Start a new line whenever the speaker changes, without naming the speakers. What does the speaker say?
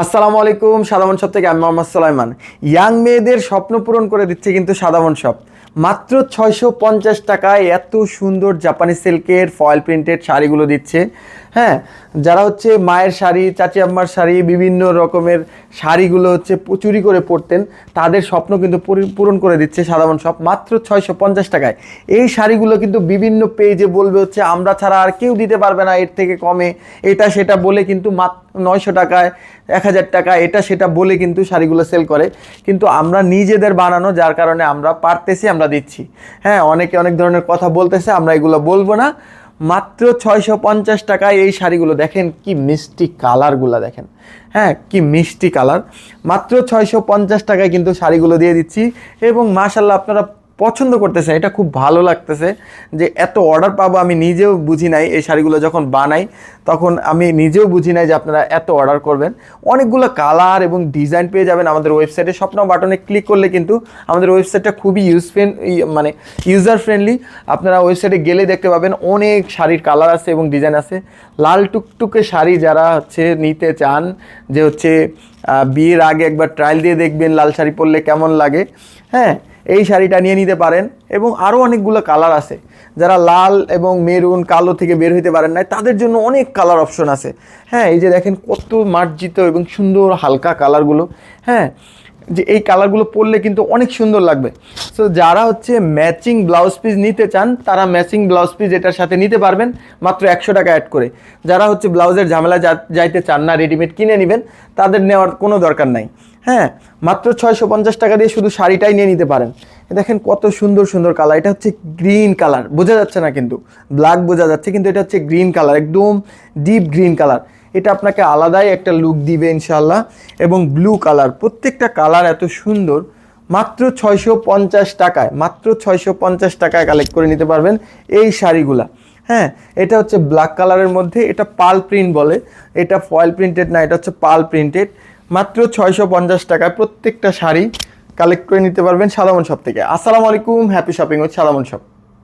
আসসালামু আলাইকুম। সাদামন শপ থেকে আমি মোহাম্মদ সুলাইমান। ইয়াং মেয়েদের স্বপ্ন পূরণ করে দিচ্ছে কিন্তু সাদামন শপ। মাত্র 650 টাকায় এত সুন্দর জাপানি সিল্কের ফয়েল প্রিন্টেড শাড়িগুলো দিচ্ছে। হ্যাঁ, যারা হচ্ছে মায়ের শাড়ি, চাচি আম্মার শাড়ি, বিভিন্ন রকমের শাড়িগুলো হচ্ছে চুরি করে পরতেন, তাদের স্বপ্ন কিন্তু পূরণ করে দিচ্ছে সাদামন শপ মাত্র 650 টাকায়। এই শাড়িগুলো কিন্তু বিভিন্ন পেজে বলবে হচ্ছে আমরা ছাড়া আর কেউ দিতে পারবে না এর থেকে কমে, এটা সেটা বলে কিন্তু মাত্র 900 টাকায়, 1000 টাকা, এটা সেটা বলে কিন্তু শাড়িগুলো সেল করে। কিন্তু আমরা নিজেদের বানানো, যার কারণে আমরা পারতেছি, আমরা দিচ্ছি। হ্যাঁ, অনেকে অনেক ধরনের কথা বলতেছে, আমরা এগুলো বলবো না। মাত্র 650 টাকায় এই শাড়িগুলো দেখেন, কি মিষ্টি কালারগুলো দেখেন। হ্যাঁ, কি মিষ্টি কালার। মাত্র 650 টাকায় কিন্তু শাড়িগুলো দিয়ে দিচ্ছি এবং মাশাআল্লাহ আপনারা পছন্দ করতেছে, এটা খুব ভালো লাগতেছে যে এত অর্ডার পাবো। আমি নিজেও বুঝি নাই, এই শাড়িগুলো যখন বানাই তখন আমি নিজেও বুঝি নাই যে আপনারা এত অর্ডার করবেন। অনেকগুলো কালার এবং ডিজাইন পেয়ে যাবেন আমাদের ওয়েবসাইটে। শপ নাও বাটনে ক্লিক করলে কিন্তু আমাদের ওয়েবসাইটটা খুবই ইউজার ফ্রেন্ডলি। আপনারা ওয়েবসাইটে গেলে দেখতে পাবেন অনেক শাড়ির কালার আছে এবং ডিজাইন আছে। লাল টুকটুকে শাড়ি যারা হচ্ছে নিতে চান, যে হচ্ছে বিয়ের আগে একবার ট্রায়াল দিয়ে দেখবেন লাল শাড়ি পরলে কেমন লাগে, হ্যাঁ, এই শাড়িটা নিয়ে নিতে পারেন। এবং আরও অনেকগুলো কালার আছে, যারা লাল এবং মেরুন কালো থেকে বের হইতে পারেন না, তাদের জন্য অনেক কালার অপশন আছে। হ্যাঁ, এই যে দেখেন কত মার্জিত এবং সুন্দর হালকা কালারগুলো। হ্যাঁ, যে এই কালারগুলো পরলে কিন্তু অনেক সুন্দর লাগবে। সো যারা হচ্ছে ম্যাচিং ব্লাউজ পিস নিতে চান, তারা ম্যাচিং ব্লাউজ পিস এটার সাথে নিতে পারবেন মাত্র 100 টাকা অ্যাড করে। যারা হচ্ছে ব্লাউজের ঝামেলা যাইতে চান না, রেডিমেড কিনে নেবেন, তাদের নেওয়ার কোনো দরকার নাই। হ্যাঁ, মাত্র 650 টাকা দিয়ে শুধু শাড়িটাই নিয়ে নিতে পারেন। দেখেন কত সুন্দর সুন্দর কালার। এটা হচ্ছে গ্রিন কালার, বোঝা যাচ্ছে না কিন্তু, ব্ল্যাক বোঝা যাচ্ছে, কিন্তু এটা হচ্ছে গ্রিন কালার, একদম ডিপ গ্রিন কালার। এটা আপনাকে আলাদাই একটা লুক দিবে ইনশাল্লাহ। এবং ব্লু কালার, প্রত্যেকটা কালার এত সুন্দর। মাত্র 650 টাকায়, মাত্র 650 টাকায় কালেক্ট করে নিতে পারবেন এই শাড়িগুলা। হ্যাঁ, এটা হচ্ছে ব্ল্যাক কালারের মধ্যে, এটা পাল প্রিন্ট বলে, এটা ফয়েল প্রিন্টেড না, এটা হচ্ছে পাল প্রিন্টেড। মাত্র 650 টাকায় প্রত্যেকটা শাড়ি কালেক্ট করে নিতে পারবেন সাদামন শপ থেকে। আসসালামু আলাইকুম, হ্যাপি শপিং উইথ সাদামন শপ।